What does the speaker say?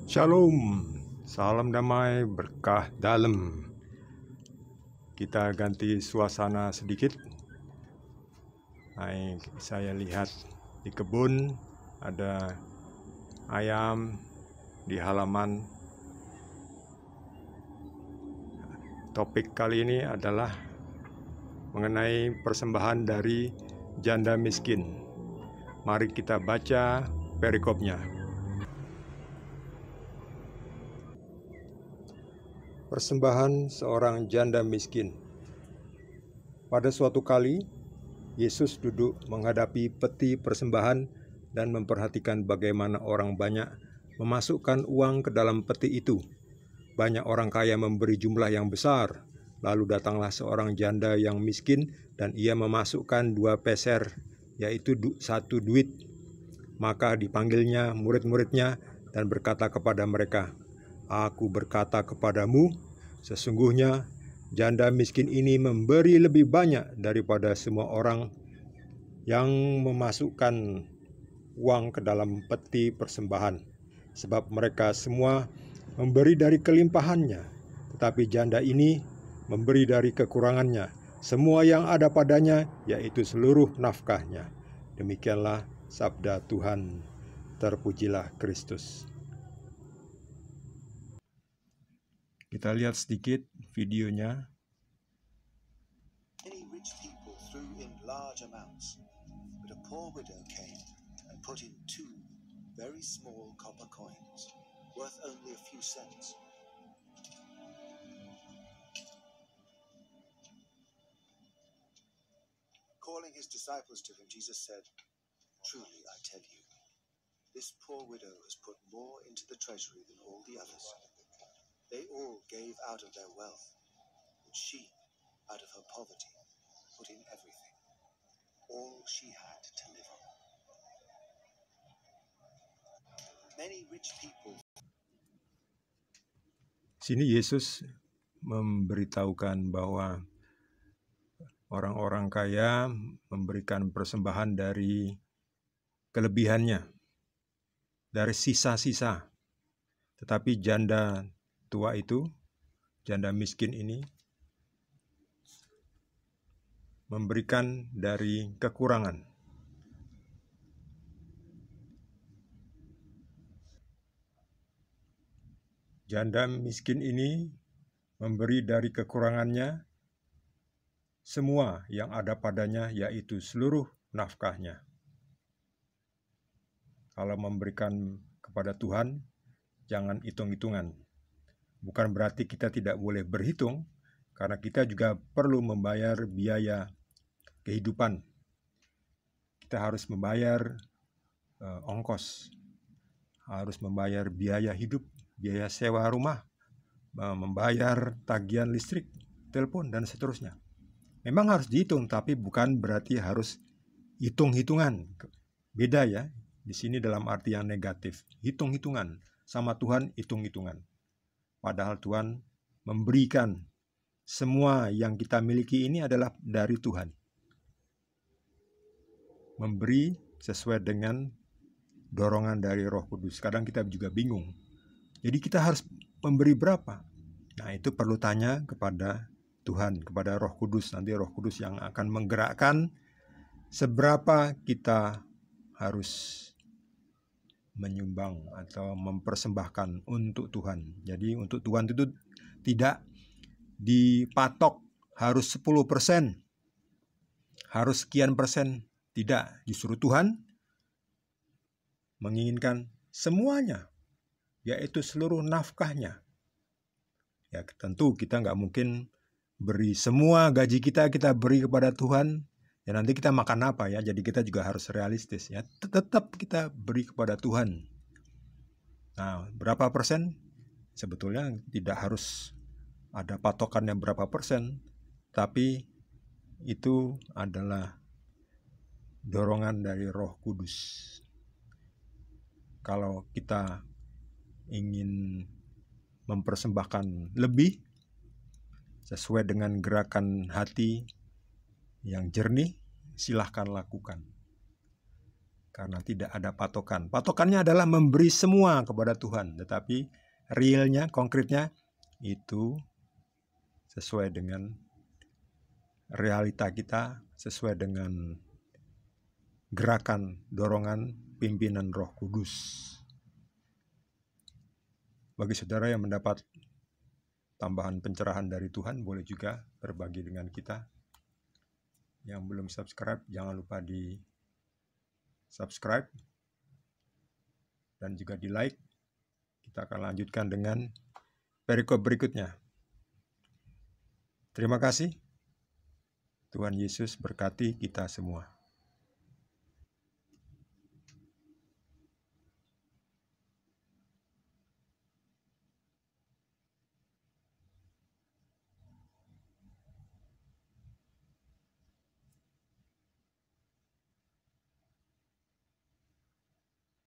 Shalom, salam damai, berkah dalam. Kita ganti suasana sedikit. Saya lihat di kebun ada ayam di halaman. Topik kali ini adalah mengenai persembahan dari janda miskin. Mari kita baca perikopnya. Persembahan seorang janda miskin. Pada suatu kali, Yesus duduk menghadapi peti persembahan dan memperhatikan bagaimana orang banyak memasukkan uang ke dalam peti itu. Banyak orang kaya memberi jumlah yang besar. Lalu datanglah seorang janda yang miskin dan ia memasukkan 2 peser, yaitu 1 duit. Maka dipanggilnya murid-muridnya dan berkata kepada mereka, "Aku berkata kepadamu, sesungguhnya janda miskin ini memberi lebih banyak daripada semua orang yang memasukkan uang ke dalam peti persembahan. Sebab mereka semua memberi dari kelimpahannya, tetapi janda ini memberi dari kekurangannya, semua yang ada padanya, yaitu seluruh nafkahnya." Demikianlah sabda Tuhan. Terpujilah Kristus. Kita lihat sedikit videonya. Many rich people threw in large amounts, but a poor widow came and put in 2 very small copper coins, worth only a few cents. Calling his disciples to him, Jesus said, "Truly I tell you, this poor widow has put more into the treasury than all the others. They all gave out of their wealth, but she, out of her poverty, put in everything, all she had to live on." Many rich people. Sini Yesus memberitahukan bahwa orang-orang kaya memberikan persembahan dari kelebihannya, dari sisa-sisa. Tetapi janda tua itu, janda miskin ini, memberikan dari kekurangan. Janda miskin ini memberi dari kekurangannya semua yang ada padanya, yaitu seluruh nafkahnya. Kalau memberikan kepada Tuhan, jangan hitung-hitungan. Bukan berarti kita tidak boleh berhitung, karena kita juga perlu membayar biaya kehidupan. Kita harus membayar ongkos, harus membayar biaya hidup, biaya sewa rumah, membayar tagihan listrik, telepon, dan seterusnya. Memang harus dihitung, tapi bukan berarti harus hitung-hitungan. Beda ya, di sini dalam arti yang negatif. Hitung-hitungan, sama Tuhan hitung-hitungan. Padahal Tuhan memberikan semua yang kita miliki ini adalah dari Tuhan. Memberi sesuai dengan dorongan dari Roh Kudus. Kadang kita juga bingung. Jadi kita harus memberi berapa? Nah, itu perlu tanya kepada Tuhan, kepada Roh Kudus. Nanti Roh Kudus yang akan menggerakkan seberapa kita harus menyumbang atau mempersembahkan untuk Tuhan. Jadi untuk Tuhan itu tidak dipatok harus 10%, harus sekian persen. Tidak, justru Tuhan menginginkan semuanya, yaitu seluruh nafkahnya. Ya tentu kita nggak mungkin beri semua gaji kita beri kepada Tuhan, ya nanti kita makan apa ya. Jadi kita juga harus realistis ya. Tetap kita beri kepada Tuhan. Nah, berapa persen? Sebetulnya tidak harus ada patokannya berapa persen, tapi itu adalah dorongan dari Roh Kudus. Kalau kita ingin mempersembahkan lebih sesuai dengan gerakan hati yang jernih, silahkan lakukan. Karena tidak ada patokan. Patokannya adalah memberi semua kepada Tuhan. Tetapi realnya, konkretnya itu sesuai dengan realita kita, sesuai dengan gerakan, dorongan, pimpinan Roh Kudus. Bagi saudara yang mendapat tambahan pencerahan dari Tuhan, boleh juga berbagi dengan kita. Yang belum subscribe, jangan lupa di subscribe dan juga di like. Kita akan lanjutkan dengan perikop berikutnya. Terima kasih. Tuhan Yesus berkati kita semua.